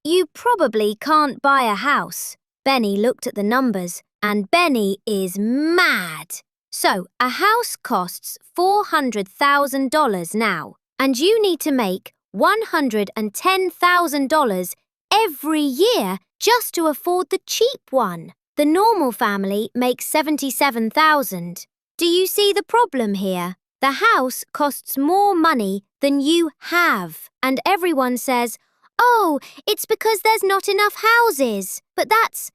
You probably can't buy a house. Benny looked at the numbers, and Benny is mad. So, a house costs $400,000 now, and you need to make $110,000 every year just to afford the cheap one. The normal family makes $77,000. Do you see the problem here? The house costs more money than you have, and everyone says, "Oh, it's because there's not enough houses." But that's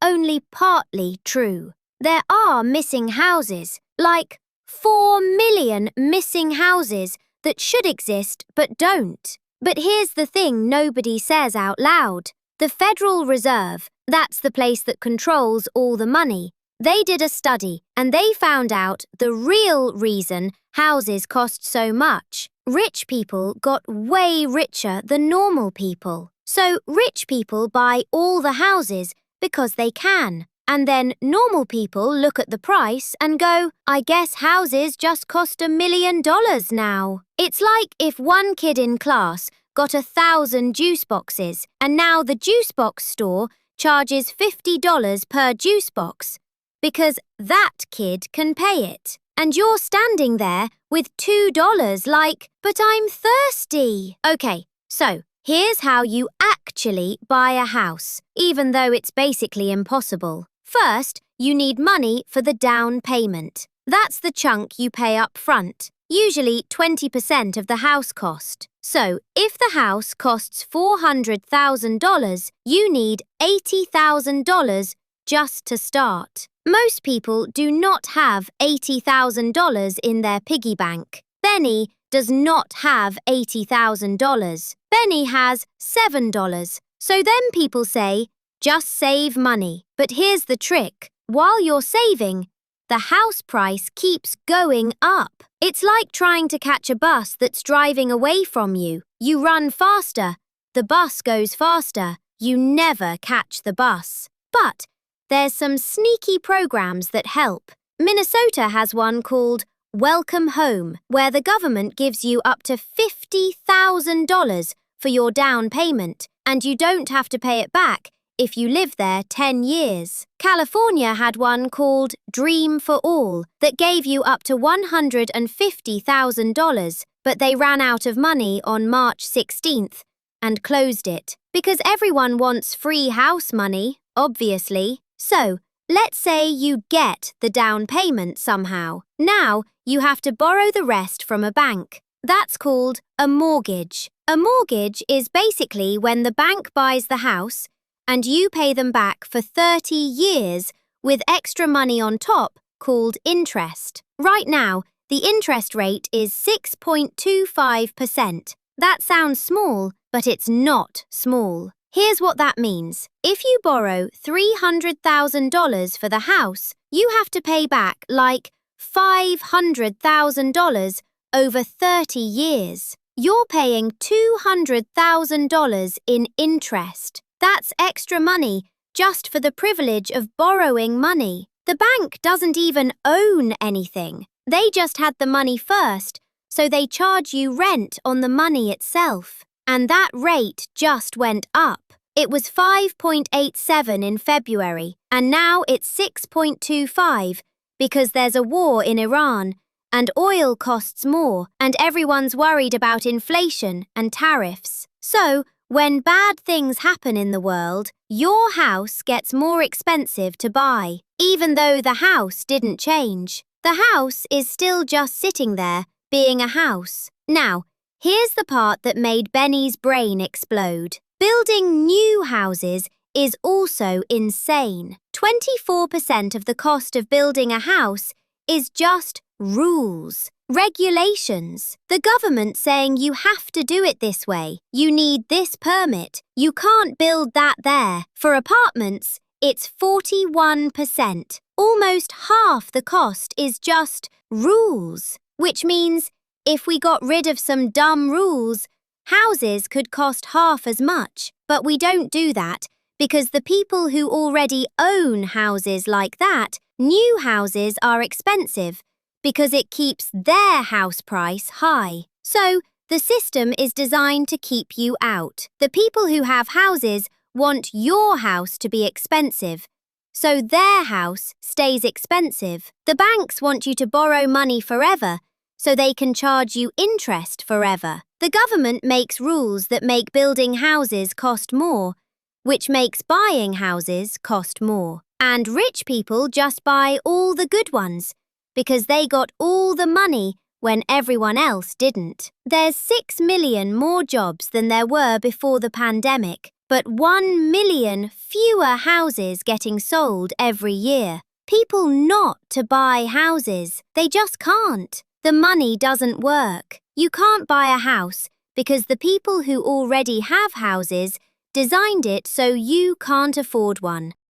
only partly true. There are missing houses, like 4 million missing houses that should exist but don't. But here's the thing nobody says out loud. The Federal Reserve, that's the place that controls all the money, they did a study and they found out the real reason houses cost so much. Rich people got way richer than normal people. So rich people buy all the houses because they can. And then normal people look at the price and go, "I guess houses just cost $1 million now." It's like if one kid in class got 1,000 juice boxes and now the juice box store charges $50 per juice box because that kid can pay it. And you're standing there with $2 like, "But I'm thirsty." Okay, so here's how you actually buy a house, even though it's basically impossible. First, you need money for the down payment. That's the chunk you pay up front, usually 20% of the house cost. So, if the house costs $400,000, you need $80,000 just to start. Most people do not have $80,000 in their piggy bank. Benny does not have $80,000. Benny has $7. So then people say, just save money. But here's the trick. While you're saving, the house price keeps going up. It's like trying to catch a bus that's driving away from you. You run faster. The bus goes faster. You never catch the bus. But there's some sneaky programs that help. Minnesota has one called Welcome Home, where the government gives you up to $50,000 for your down payment, and you don't have to pay it back if you live there 10 years. California had one called Dream for All that gave you up to $150,000, but they ran out of money on March 16th and closed it because everyone wants free house money, obviously. So, let's say you get the down payment somehow. Now, you have to borrow the rest from a bank. That's called a mortgage. A mortgage is basically when the bank buys the house and you pay them back for 30 years with extra money on top called interest. Right now, the interest rate is 6.25%. That sounds small, but it's not small. Here's what that means. If you borrow $300,000 for the house, you have to pay back like $500,000 over 30 years. You're paying $200,000 in interest. That's extra money just for the privilege of borrowing money. The bank doesn't even own anything. They just had the money first, so they charge you rent on the money itself. And that rate just went up. It was 5.87 in February, and now it's 6.25 because there's a war in Iran, and oil costs more, and everyone's worried about inflation and tariffs. So, when bad things happen in the world, your house gets more expensive to buy, even though the house didn't change. The house is still just sitting there, being a house. Now, here's the part that made Benny's brain explode. Building new houses is also insane. 24% of the cost of building a house is just rules, regulations. The government saying you have to do it this way. You need this permit. You can't build that there. For apartments, it's 41%. Almost half the cost is just rules, which means if we got rid of some dumb rules, houses could cost half as much. But we don't do that because the people who already own houses like that, new houses are expensive because it keeps their house price high. So The system is designed to keep you out. The people who have houses want your house to be expensive, so their house stays expensive. The banks want you to borrow money forever, so they can charge you interest forever. The government makes rules that make building houses cost more, which makes buying houses cost more. And rich people just buy all the good ones, because they got all the money when everyone else didn't. There's 6 million more jobs than there were before the pandemic, but 1 million fewer houses getting sold every year. People not to buy houses. They just can't. The money doesn't work. You can't buy a house because the people who already have houses designed it so you can't afford one.